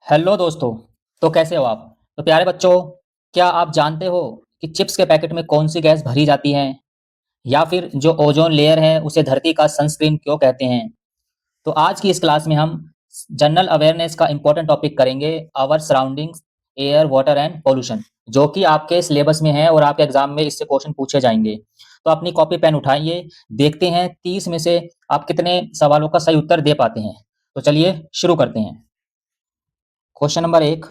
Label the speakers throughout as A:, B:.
A: Hello दोस्तों। तो कैसे हो आप? तो प्यारे बच्चों, क्या आप जानते हो कि चिप्स के पैकेट में कौन सी गैस भरी जाती है, या फिर जो ओजोन लेयर है उसे धरती का सनस्क्रीन क्यों कहते हैं? तो आज की इस क्लास में हम जनरल अवेयरनेस का इंपॉर्टेंट टॉपिक करेंगे, our surroundings, air, water and pollution, जो कि आपके सिलेबस में है और आपके एग्जाम में इससे क्वेश्चन पूछे जाएंगे। तो अपनी कॉपी पेन उठाइए, देखते हैं 30 में से आप कितने सवालों का सही उत्तर दे पाते हैं। तो चलिए शुरू करते हैं। क्वेश्चन नंबर 1,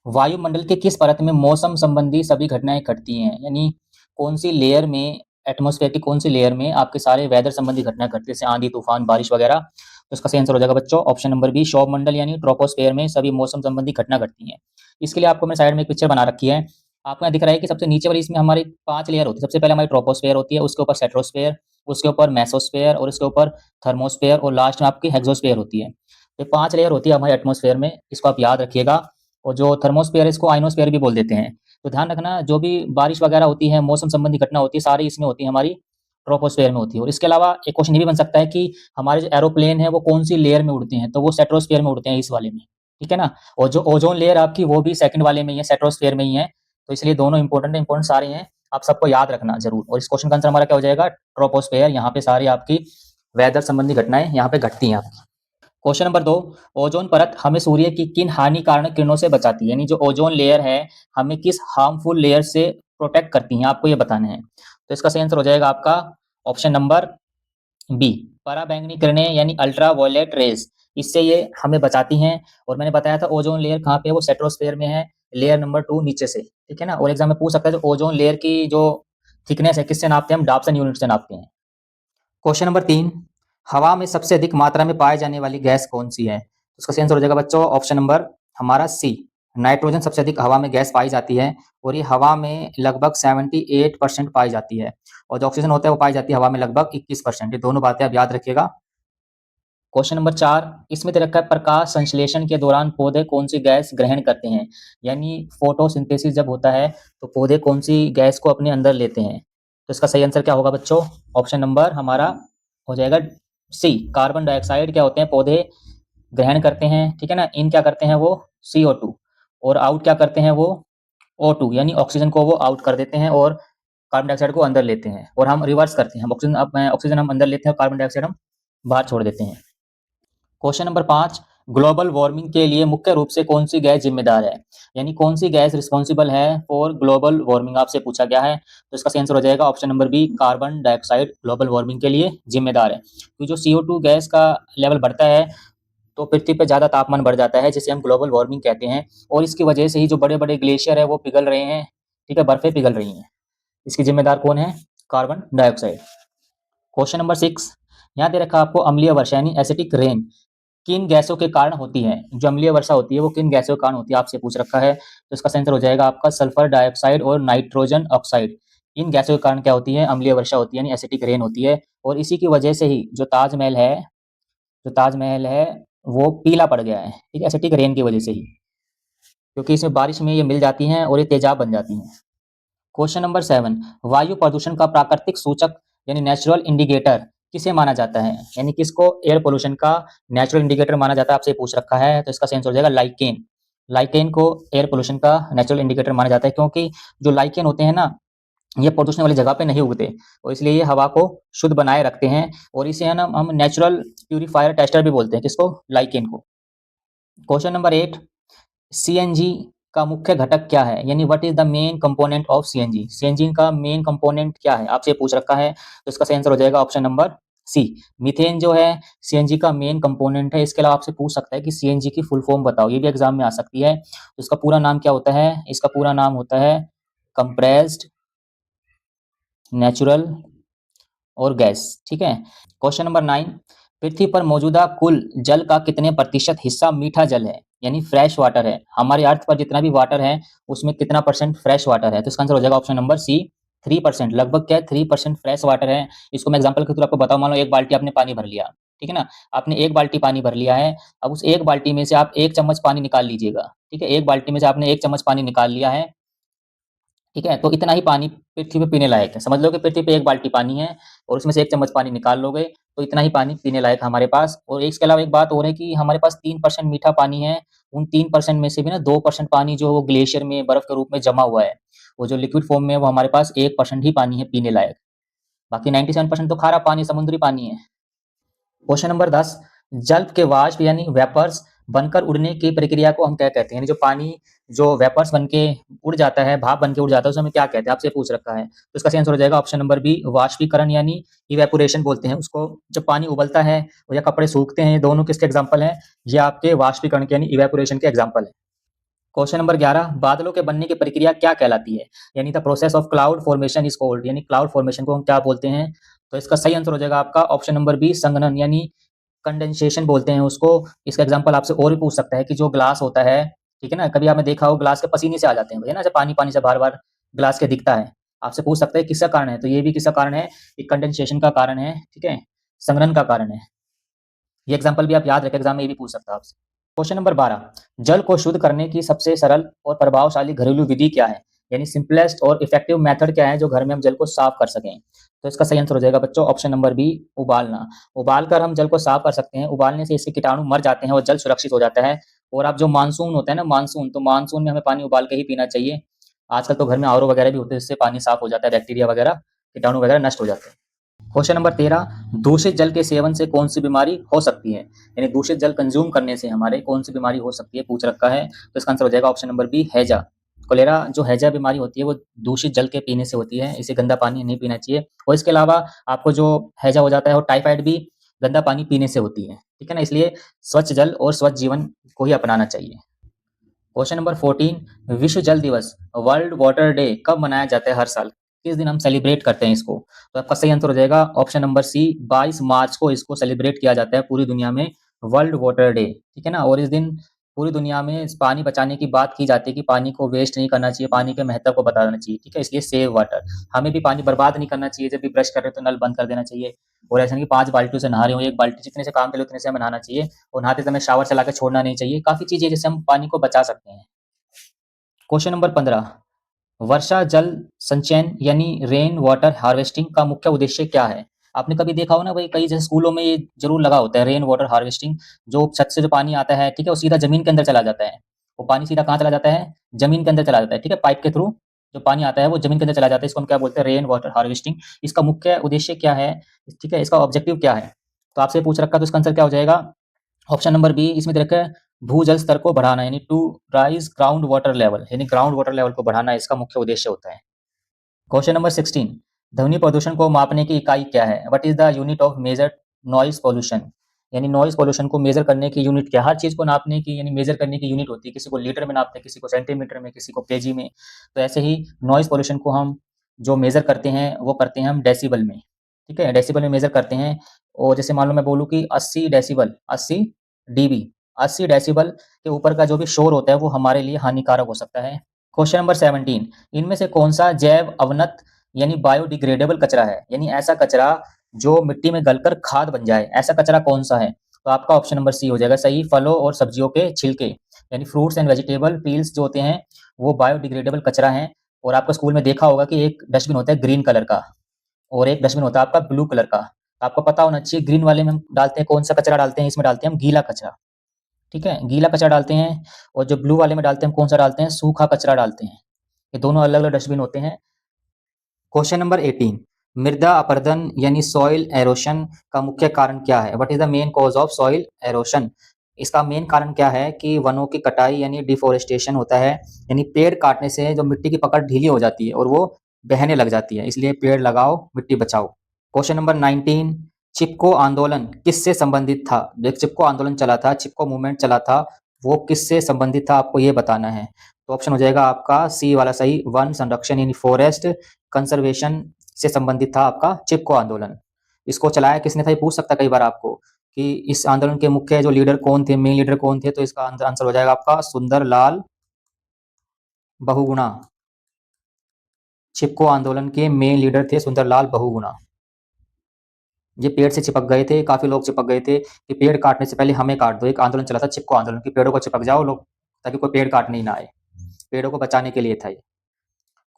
A: वायुमंडल के किस परत में मौसम संबंधी सभी घटनाएं घटती हैं? यानी कौन सी लेयर में, एटमॉस्फेयर की कौन सी लेयर में आपके सारे वेदर संबंधी घटनाएं घटती हैं, जैसे आंधी, तूफान, बारिश वगैरह? तो इसका सही आंसर हो जाएगा बच्चों ऑप्शन नंबर बी, क्षोभ मंडल यानी ट्रोपोस्फेयर में सभी मौसम संबंधी घटना घटती हैं। इसके लिए आपको मैंने साइड में एक पिक्चर बना रखी है। आपको यहाँ दिख रहा है कि सबसे नीचे वाली इसमें हमारी 5 लेयर होती है। सबसे पहले हमारी ट्रोपोस्फेयर होती है, उसके ऊपर स्ट्रेटोस्फेयर, उसके ऊपर मेसोस्फेयर और उसके ऊपर थर्मोस्फेयर और लास्ट में आपकी हेक्सोस्फेयर होती है। ये 5 लेयर होती है हमारे एटमॉस्फेयर में, इसको आप याद रखिएगा। और जो थर्मोस्फेयर है इसको आइनोस्फेयर भी बोल देते हैं। तो ध्यान रखना, जो भी बारिश वगैरह होती है, मौसम संबंधी घटना होती है, सारी इसमें होती है, हमारी ट्रोपोस्फेयर में होती है। और इसके अलावा एक क्वेश्चन ये भी बन सकता है कि हमारे जो एरोप्लेन है वो कौन सी लेयर में उड़ते हैं, तो वो स्ट्रेटोस्फेयर में उड़ते हैं, इस वाले में। ठीक है ना? और जो ओजोन लेयर आपकी वो भी सेकंड वाले में ही है, स्ट्रेटोस्फेयर में ही है। तो इसलिए दोनों इंपॉर्टेंट है, इंपॉर्टेंट सारे हैं, आप सबको याद रखना जरूर। और इस क्वेश्चन का आंसर हमारा क्या हो जाएगा? ट्रोपोस्फेयर। यहाँ पे सारी आपकी वेदर संबंधी घटनाएं यहाँ पे घटती हैं आपकी। क्वेश्चन नंबर 2, ओजोन परत हमें सूर्य की किन हानिकारक किरणों से बचाती है? यानी जो ओजोन लेयर है हमें किस हार्मफुल लेयर से प्रोटेक्ट करती है, आपको ये बताना है। तो इसका सही आंसर हो जाएगा आपका ऑप्शन नंबर बी, पराबैंगनी किरणें यानी अल्ट्रा वायलेट रेज। इससे ये हमें बचाती हैं। और मैंने बताया था ओजोन लेयर कहाँ पे है, वो स्ट्रेटोस्फेयर में है, लेयर नंबर 2 नीचे से। ठीक है ना? और एग्जाम में पूछ सकता है जो ओजोन लेयर की जो थिकनेस है किससे नापते हैं? हम डाप्सन यूनिट से नापते हैं। क्वेश्चन नंबर 3, हवा में सबसे अधिक मात्रा में पाए जाने वाली गैस कौन सी है? तो इसका सही आंसर हो जाएगा बच्चों ऑप्शन नंबर हमारा सी, नाइट्रोजन सबसे अधिक हवा में गैस पाई जाती है। और ये हवा में लगभग 78% पाई जाती है। और जो ऑक्सीजन होता है वो पाई जाती है हवा में लगभग 21%। ये दोनों बातें आप याद रखिएगा। क्वेश्चन नंबर 4, इसमें दे रखा है प्रकाश संश्लेषण के दौरान पौधे कौन सी गैस ग्रहण करते हैं? यानी फोटोसिंथेसिस जब होता है तो पौधे कौन सी गैस को अपने अंदर लेते हैं? तो इसका सही आंसर क्या होगा बच्चों? ऑप्शन नंबर हमारा हो जाएगा सी, कार्बन डाइऑक्साइड क्या होते हैं पौधे ग्रहण करते हैं। ठीक है ना? इन क्या करते हैं वो CO2, और आउट क्या करते हैं वो O2, यानी ऑक्सीजन को वो आउट कर देते हैं और कार्बन डाइऑक्साइड को अंदर लेते हैं। और हम रिवर्स करते हैं, हम ऑक्सीजन हम अंदर लेते हैं और कार्बन डाइऑक्साइड हम बाहर छोड़ देते हैं। क्वेश्चन नंबर 5, ग्लोबल वार्मिंग के लिए मुख्य रूप से कौन सी गैस जिम्मेदार है? यानी कौन सी गैस रिस्पॉन्सिबल है फॉर ग्लोबल वार्मिंग, आपसे पूछा गया है। तो इसका सही आंसर हो जाएगा option number B, carbon dioxide global warming के लिए जिम्मेदार है। तो जो CO2 गैस का लेवल बढ़ता है तो पृथ्वी पर ज्यादा तापमान बढ़ जाता है, जिसे हम ग्लोबल वार्मिंग कहते हैं। और इसकी वजह से ही जो बड़े बड़े ग्लेशियर है वो पिघल रहे हैं। ठीक है, बर्फें पिघल रही हैं। इसकी जिम्मेदार कौन है? Carbon dioxide. क्वेश्चन नंबर 6, यहाँ दे रखा आपको अम्लीय वर्षा यानी एसिटिक रेन किन गैसों के कारण होती है? जो अम्लीय वर्षा होती है वो किन गैसों के कारण होती है, आपसे पूछ रखा है। तो इसका आंसर हो जाएगा आपका सल्फर डाइऑक्साइड और नाइट्रोजन ऑक्साइड। इन गैसों के कारण क्या होती है? अम्लीय वर्षा होती है, यानी एसिटिक रेन होती है। और इसी की वजह से ही जो ताजमहल है वो पीला पड़ गया है। ठीक है, एसिटिक रेन की वजह से ही, क्योंकि इसमें बारिश में ये मिल जाती हैं और ये तेजाब बन जाती हैं। क्वेश्चन नंबर 7, वायु प्रदूषण का प्राकृतिक सूचक यानी नेचुरल इंडिकेटर किसे माना जाता है? यानी किसको एयर पोल्यूशन का नेचुरल इंडिकेटर माना जाता है, आपसे पूछ रखा है। तो इसका आंसर हो जाएगा लाइकेन। लाइकेन को एयर पोल्यूशन का नेचुरल इंडिकेटर माना जाता है, क्योंकि जो लाइकेन होते हैं ना, ये प्रदूषण वाली जगह पे नहीं उगते और इसलिए ये हवा को शुद्ध बनाए रखते हैं। और इसे है ना हम नेचुरल प्यूरीफायर टेस्टर भी बोलते हैं, किसको? लाइकेन को। क्वेश्चन नंबर 8, CNG का मुख्य घटक क्या है? यानी what is the main component of CNG? CNG का मेन कंपोनेंट क्या है, आपसे पूछ रखा है। तो इसका सही आंसर हो जाएगा ऑप्शन नंबर सी, मीथेन जो है CNG का मेन कंपोनेंट है। इसके अलावा आपसे पूछ सकता है कि CNG की फुल फॉर्म बताओ, ये भी एग्जाम में आ सकती है। तो इसका पूरा नाम क्या होता है? इसका पूरा नाम होता है कंप्रेस्ड नेचुरल और गैस। ठीक है। क्वेश्चन नंबर 9, पृथ्वी पर मौजूदा कुल जल का कितने प्रतिशत हिस्सा मीठा जल है यानी फ्रेश वाटर है? हमारी अर्थ पर जितना भी वाटर है उसमें कितना परसेंट फ्रेश वाटर है? तो इसका आंसर हो जाएगा ऑप्शन नंबर सी, 3%। लगभग क्या है, 3% फ्रेश वाटर है। इसको मैं एग्जांपल के थ्रू आपको बताऊं। मान लो एक बाल्टी आपने पानी भर लिया, ठीक है ना? आपने एक बाल्टी पानी भर लिया है। अब उस एक बाल्टी में से आप 1 चम्मच पानी निकाल लीजिएगा। ठीक है, एक बाल्टी में से आपने 1 चम्मच पानी निकाल लिया है। ठीक है? तो इतना ही पानी पृथ्वी पे पीने लायक है। समझ लो कि पृथ्वी पे 1 बाल्टी पानी है और उसमें से 1 चम्मच पानी निकाल लोगे, तो इतना ही पानी पीने लायक है हमारे पास। और इसके अलावा एक बात और है कि हमारे पास 3% मीठा पानी है। उन 3% में से भी ना 2% पानी जो वो ग्लेशियर में बर्फ के रूप में जमा हुआ है, वो जो लिक्विड फॉर्म में है, वो हमारे पास 1% ही पानी है पीने लायक। बाकी 97% तो खारा पानी, समुद्री पानी है। क्वेश्चन नंबर 10, जल के वाष्प यानी वेपर्स बनकर उड़ने की प्रक्रिया को हम क्या कहते हैं? यानी जो पानी जो वेपर्स बन के उड़ जाता है, भाप बन के उड़ जाता है, उसे हमें क्या कहते हैं? आपसे पूछ रखा है। तो इसका सही आंसर हो जाएगा ऑप्शन नंबर बी, वाष्पीकरण यानी इवेपोरेशन बोलते हैं उसको। जब पानी उबलता है या कपड़े सूखते हैं, ये दोनों किसके एग्जाम्पल हैं? ये आपके वाष्पीकरण के यानी इवेपोरेशन के एग्जाम्पल है। क्वेश्चन नंबर 11, बादलों के बनने की प्रक्रिया क्या कहलाती है? यानी the process of cloud formation is called, यानी क्लाउड फॉर्मेशन को हम क्या बोलते हैं? तो इसका सही आंसर हो जाएगा आपका ऑप्शन नंबर बी, संघनन यानी कंडेंसेशन बोलते हैं उसको। इसका एग्जांपल आपसे और भी पूछ सकता है कि जो ग्लास होता है, ठीक है ना? कभी आपने देखा हो ग्लास के पसीने से आ जाते हैं, है ना? जब पानी-पानी से बार-बार ग्लास के दिखता है। आपसे पूछ सकता है किसका कारण है? तो ये भी किसका कारण है? ये कंडेंसेशन का कारण है, ठीक है? संघनन का कारण है। ये एग्जांपल भी आप याद रखें, एग्जाम में ये भी पूछ सकता है आपसे। क्वेश्चन नंबर 12, जल को शुद्ध करने की सबसे सरल और प्रभावशाली घरेलू विधि क्या है? यानी सिंपलेस्ट और इफेक्टिव मेथड क्या है जो घर में हम जल को साफ कर सकें? तो इसका सही आंसर हो जाएगा बच्चों ऑप्शन नंबर बी, उबालना। उबालकर हम जल को साफ कर सकते हैं। उबालने से इसके कीटाणु मर जाते हैं और जल सुरक्षित हो जाता है। और आप जो मानसून होता है ना, मानसून, तो मानसून में हमें पानी उबाल के ही पीना चाहिए। आजकल तो घर में आरओ वगैरह भी होते हैं, जिससे पानी साफ हो जाता है, बैक्टीरिया वगैरह, कीटाणु वगैरह नष्ट हो जाते हैं। क्वेश्चन नंबर 13, दूषित जल के सेवन से कौन सी बीमारी हो सकती है? यानी दूषित जल कंज्यूम करने से हमारे कौन सी बीमारी हो सकती है, पूछ रखा है। तो इसका आंसर हो जाएगा ऑप्शन नंबर बी, हैजा। कोलेरा जो हैजा बीमारी होती है वो दूषित जल के पीने से होती है। इसे गंदा पानी नहीं पीना चाहिए। और इसके अलावा आपको जो हैजा हो जाता है, और टाइफाइड भी गंदा पानी पीने से होती है, ठीक है ना? इसलिए स्वच्छ जल और स्वच्छ जीवन को ही अपनाना चाहिए। क्वेश्चन नंबर 14, विश्व जल दिवस, वर्ल्ड वाटर डे कब मनाया जाता है हर साल? किस दिन हम सेलिब्रेट करते हैं इसको? तो आपका सही आंसर हो जाएगा ऑप्शन नंबर सी, 22 मार्च को इसको सेलिब्रेट किया जाता है पूरी दुनिया में, वर्ल्ड वाटर डे, ठीक है ना? और इस दिन पूरी दुनिया में इस पानी बचाने की बात की जाती है कि पानी को वेस्ट नहीं करना चाहिए, पानी के महत्व को बताना चाहिए, ठीक है? इसलिए सेव वाटर, हमें भी पानी बर्बाद नहीं करना चाहिए। जब भी ब्रश कर रहे हो तो नल बंद कर देना चाहिए। और ऐसा नहीं कि 5 बाल्टियों से नहा रहे हो, 1 बाल्टी जितने से काम चले उतने से हमें नहाना चाहिए। और नहाते समय शावर चला के छोड़ना नहीं चाहिए। काफ़ी चीज़ें जिससे हम पानी को बचा सकते हैं। क्वेश्चन नंबर 15, वर्षा जल संचयन यानी रेन वाटर हार्वेस्टिंग का मुख्य उद्देश्य क्या है? आपने कभी देखा हो ना भाई, कई जैसे स्कूलों में ये ज़रूर लगा होता है, रेन वाटर हार्वेस्टिंग। जो छत से जो पानी आता है, ठीक है, वो सीधा ज़मीन के अंदर चला जाता है। वो पानी सीधा कहाँ चला जाता है? ज़मीन के अंदर चला जाता है, ठीक है? पाइप के थ्रू जो पानी आता है वो ज़मीन के अंदर चला जाता है। इसको हम क्या बोलते हैं? Rain water harvesting. इसका मुख्य उद्देश्य क्या है? ठीक है, इसका ऑब्जेक्टिव क्या है? तो आपसे पूछ रखा, तो इसका आंसर क्या हो जाएगा? ऑप्शन नंबर बी, इसमें दे रखा है भूजल स्तर को बढ़ाना, यानी to rise ground water level, यानी ग्राउंड वाटर लेवल को बढ़ाना इसका मुख्य उद्देश्य होता है। क्वेश्चन नंबर 16, ध्वनि प्रदूषण को मापने की इकाई क्या है? What is the unit of measure noise pollution? यानी नॉइज पॉल्यूशन को मेजर करने की यूनिट क्या है? हर चीज को नापने की यानी मेजर करने की यूनिट होती है। किसी को लीटर में नापते हैं, किसी को सेंटीमीटर में, किसी को केजी में। तो ऐसे ही नॉइज पॉल्यूशन को हम जो मेजर करते हैं वो करते हैं हम डेसिबल में, ठीक है? डेसिबल में मेजर करते हैं। और जैसे मान लो मैं बोलूँ कि 80 डेसिबल, 80 डीबी, 80 डेसिबल के ऊपर का जो भी शोर होता है वो हमारे लिए हानिकारक हो सकता है। क्वेश्चन नंबर 17, इनमें से कौन सा जैव अवनत यानी बायोडिग्रेडेबल कचरा है? यानी ऐसा कचरा जो मिट्टी में गलकर खाद बन जाए, ऐसा कचरा कौन सा है? तो आपका ऑप्शन नंबर सी हो जाएगा सही, फलों और सब्जियों के छिलके, यानी फ्रूट्स एंड वेजिटेबल पील्स जो होते हैं वो बायोडिग्रेडेबल कचरा है। और आपको स्कूल में देखा होगा कि एक डस्टबिन होता है ग्रीन कलर का और एक डस्टबिन होता है आपका ब्लू कलर का। आपको पता होना चाहिए ग्रीन वाले में हम डालते हैं कौन सा कचरा डालते हैं? इसमें डालते हैं हम गीला कचरा, ठीक है? गीला कचरा डालते हैं। और जो ब्लू वाले में डालते हैं हम कौन सा डालते हैं? सूखा कचरा डालते हैं। ये दोनों अलग-अलग डस्टबिन होते हैं। क्वेश्चन नंबर 18, मृदा अपरदन यानी सॉइल एरोशन का मुख्य कारण क्या है? What is the main cause of soil erosion? इसका मेन कारण क्या है कि वनों की कटाई यानी डिफोरेस्टेशन होता है। यानी पेड़ काटने से जो मिट्टी की पकड़ ढीली हो जाती है और वो बहने लग जाती है, इसलिए पेड़ लगाओ, मिट्टी बचाओ। क्वेश्चन नंबर 19, चिपको आंदोलन किससे संबंधित था? जो चिपको आंदोलन चला था, चिपको मूवमेंट चला था, वो किससे संबंधित था, आपको ये बताना है। तो ऑप्शन हो जाएगा आपका सी वाला सही, वन संरक्षण यानी फॉरेस्ट कंजर्वेशन से संबंधित था आपका चिपको आंदोलन। इसको चलाया किसने था, ये पूछ सकता है कई बार आपको कि इस आंदोलन के मुख्य जो लीडर कौन थे, मेन लीडर कौन थे? तो इसका आंसर हो जाएगा आपका सुंदरलाल बहुगुणा। चिपको आंदोलन के मेन लीडर थे सुंदरलाल बहुगुणा। ये पेड़ से चिपक गए थे, काफी लोग चिपक गए थे कि पेड़ काटने से पहले हमें काट दो। एक आंदोलन चला था चिपको आंदोलन कि पेड़ों को चिपक जाओ लोग, ताकि कोई पेड़ काटने ही ना आए। पेड़ों को बचाने के लिए था ये।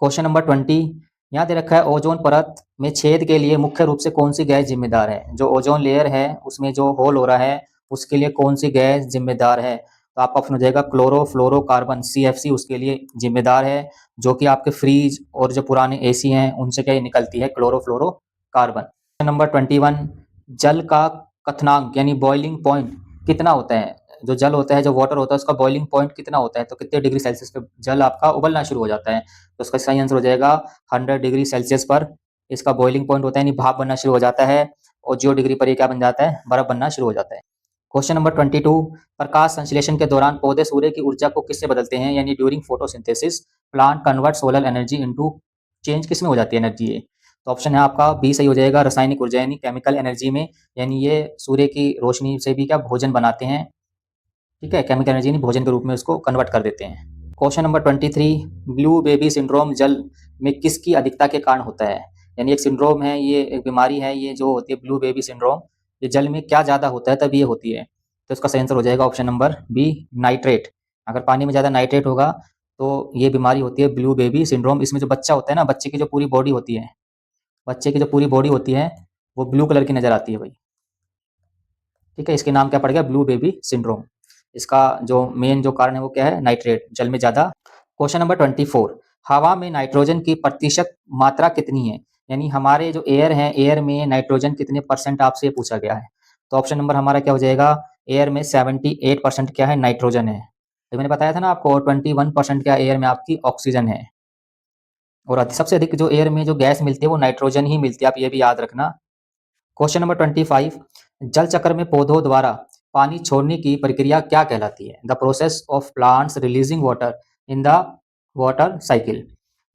A: क्वेश्चन नंबर 20 यहाँ दे रखा है ओजोन परत में छेद के लिए मुख्य रूप से कौन सी गैस जिम्मेदार है। जो ओजोन लेयर है उसमें जो होल हो रहा है उसके लिए कौन सी गैस जिम्मेदार है। तो आपका ऑप्शन हो जाएगा क्लोरोफ्लोरोकार्बन, CFC उसके लिए जिम्मेदार है, जो कि आपके फ्रीज और जो पुराने AC हैं उनसे क्या निकलती है, क्लोरोफ्लोरोकार्बन। नंबर 21 जल का क्वथनांक यानी बॉइलिंग पॉइंट कितना होता है। जो जल होता है, जो वाटर होता है, उसका बॉइलिंग पॉइंट कितना होता है, तो कितने डिग्री सेल्सियस पे जल आपका उबलना शुरू हो जाता है। तो उसका सही आंसर हो जाएगा 100 डिग्री सेल्सियस पर इसका बॉइलिंग पॉइंट होता है, यानी भाप बनना शुरू हो जाता है, और 0 डिग्री पर ये क्या बन जाता है, बर्फ बनना शुरू हो जाता है। क्वेश्चन नंबर 22 प्रकाश संश्लेषण के दौरान पौधे सूर्य की ऊर्जा को किससे बदलते हैं, यानी during photosynthesis plant convert solar energy into, change किस में हो जाती है एनर्जी ये। तो ऑप्शन है आपका बी सही हो जाएगा, रासायनिक ऊर्जा यानी केमिकल एनर्जी में, यानी ये सूर्य की रोशनी से भी क्या भोजन बनाते हैं, ठीक है, केमिकल एनर्जी भोजन के रूप में उसको कन्वर्ट कर देते हैं। Question number 23 blue baby syndrome जल में किसकी अधिकता के कारण होता है, यानी एक सिंड्रोम है, ये एक बीमारी है, ये जो होती है ब्लू बेबी सिंड्रोम, ये जल में क्या ज़्यादा होता है तब ये होती है। तो इसका सही आंसर हो जाएगा ऑप्शन नंबर बी, नाइट्रेट। अगर पानी में ज़्यादा नाइट्रेट होगा तो ये बीमारी होती है ब्लू बेबी सिंड्रोम। इसमें जो बच्चा होता है ना, बच्चे की जो पूरी बॉडी होती है, बच्चे की जो पूरी बॉडी होती है वो ब्लू कलर की नज़र आती है भाई, ठीक है। इसके नाम क्या पड़ गया, ब्लू बेबी सिंड्रोम। इसका जो मेन जो कारण है वो क्या है, नाइट्रेट, जल में ज़्यादा। क्वेश्चन नंबर 24 हवा में नाइट्रोजन की प्रतिशत मात्रा कितनी है, यानी हमारे जो एयर है, एयर में नाइट्रोजन कितने परसेंट आपसे पूछा गया है। तो ऑप्शन नंबर हमारा क्या हो जाएगा, एयर में 78% क्या है, नाइट्रोजन है। तो मैंने बताया था ना आपको 21% क्या एयर में आपकी ऑक्सीजन है, और सबसे अधिक जो एयर में जो गैस मिलती है वो नाइट्रोजन ही मिलती है, आप ये भी याद रखना। क्वेश्चन नंबर 25 जल चक्र में पौधों द्वारा पानी छोड़ने की प्रक्रिया क्या कहलाती है, the process of plants releasing water in the water cycle.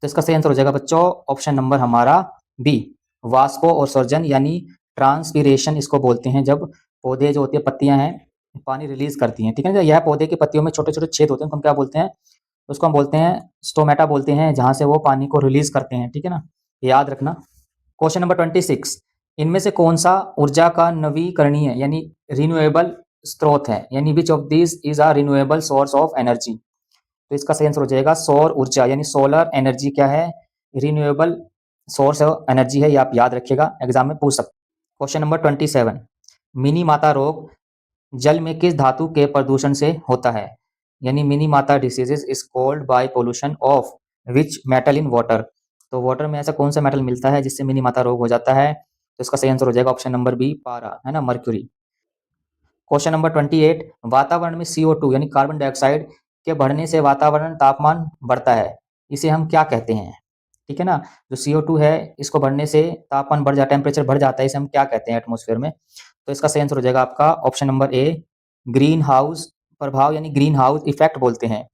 A: तो इसका सही आंसर हो जाएगा बच्चों ऑप्शन नंबर हमारा बी, वाष्पो और सर्जन यानी ट्रांसपीरेशन इसको बोलते हैं, जब पौधे जो होती है पत्तियां हैं पानी रिलीज करती हैं, ठीक है ना। यह पौधे की पत्तियों में छोटे छोटे छेद होते हैं, तो हम क्या बोलते हैं, उसको हम बोलते हैं स्टोमेटा बोलते हैं, जहां से वो पानी को रिलीज करते हैं, ठीक है ना, याद रखना। क्वेश्चन नंबर 26 इनमें से कौन सा ऊर्जा का नवीकरणीय यानी रिन्यूएबल स्रोत है, यानी which of this is a renewable source of energy. तो इसका सही आंसर हो जाएगा सौर ऊर्जा, यानी सोलर एनर्जी क्या है, रिन्यूएबल सोर्स ऑफ एनर्जी है, ये आप याद रखिएगा, एग्जाम में पूछ सकते। क्वेश्चन नंबर 27 मिनी माता रोग जल में किस धातु के प्रदूषण से होता है, यानी मिनी माता diseases is called by pollution of which metal in water. तो वाटर में ऐसा कौन सा मेटल मिलता है जिससे मिनी माता रोग हो जाता है। तो इसका सही आंसर हो जाएगा ऑप्शन नंबर बी, पारा, है ना, मर्क्यूरी। क्वेश्चन नंबर 28 वातावरण में CO2 यानी कार्बन डाइऑक्साइड के बढ़ने से वातावरण तापमान बढ़ता है, इसे हम क्या कहते हैं, ठीक है ना। जो CO2 है इसको बढ़ने से तापमान बढ़ जाता है, टेम्परेचर बढ़ जाता है, इसे हम क्या कहते हैं एटमॉस्फेयर में। तो इसका सही आंसर हो जाएगा आपका option number A, green house प्रभाव, यानी ग्रीन हाउस इफेक्ट बोलते हैं।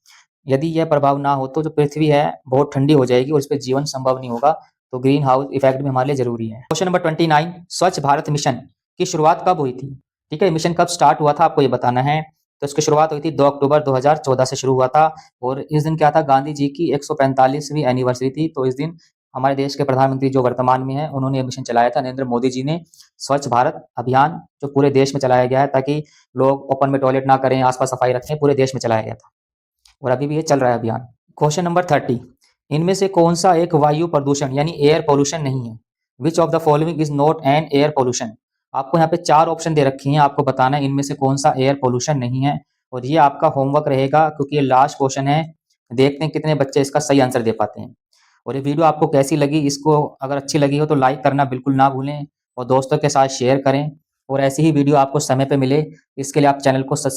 A: यदि यह प्रभाव ना हो तो जो पृथ्वी है बहुत ठंडी हो जाएगी और इस पर जीवन संभव नहीं होगा, तो ग्रीन हाउस इफेक्ट भी हमारे लिए जरूरी है। क्वेश्चन नंबर 29 स्वच्छ भारत मिशन की शुरुआत कब हुई थी, ठीक है, मिशन कब स्टार्ट हुआ था आपको ये बताना है। तो इसकी शुरुआत हुई थी 2 अक्टूबर 2014 से शुरू हुआ था, और इस दिन क्या था, गांधी जी की 145वीं एनिवर्सरी थी। तो इस दिन हमारे देश के प्रधानमंत्री जो वर्तमान में है उन्होंने ये मिशन चलाया था, नरेंद्र मोदी जी ने, स्वच्छ भारत अभियान जो पूरे देश में चलाया गया है, ताकि लोग ओपन में टॉयलेट ना करें, आसपास सफाई रखें, पूरे देश में चलाया गया था, और अभी भी ये चल रहा है अभियान। क्वेश्चन नंबर 30 इनमें से कौन सा एक वायु प्रदूषण यानी एयर पोल्यूशन नहीं है, which of the following is not an air pollution. आपको यहाँ पे 4 ऑप्शन दे रखी हैं, आपको बताना है इनमें से कौन सा एयर पोल्यूशन नहीं है, और ये आपका होमवर्क रहेगा क्योंकि ये लास्ट क्वेश्चन है। देखते हैं कितने बच्चे इसका सही आंसर दे पाते हैं। और ये वीडियो आपको कैसी लगी, इसको अगर अच्छी लगी हो तो लाइक करना बिल्कुल ना भूलें, और दोस्तों के साथ शेयर करें, और ऐसी ही वीडियो आपको समय पे मिले इसके लिए आप चैनल को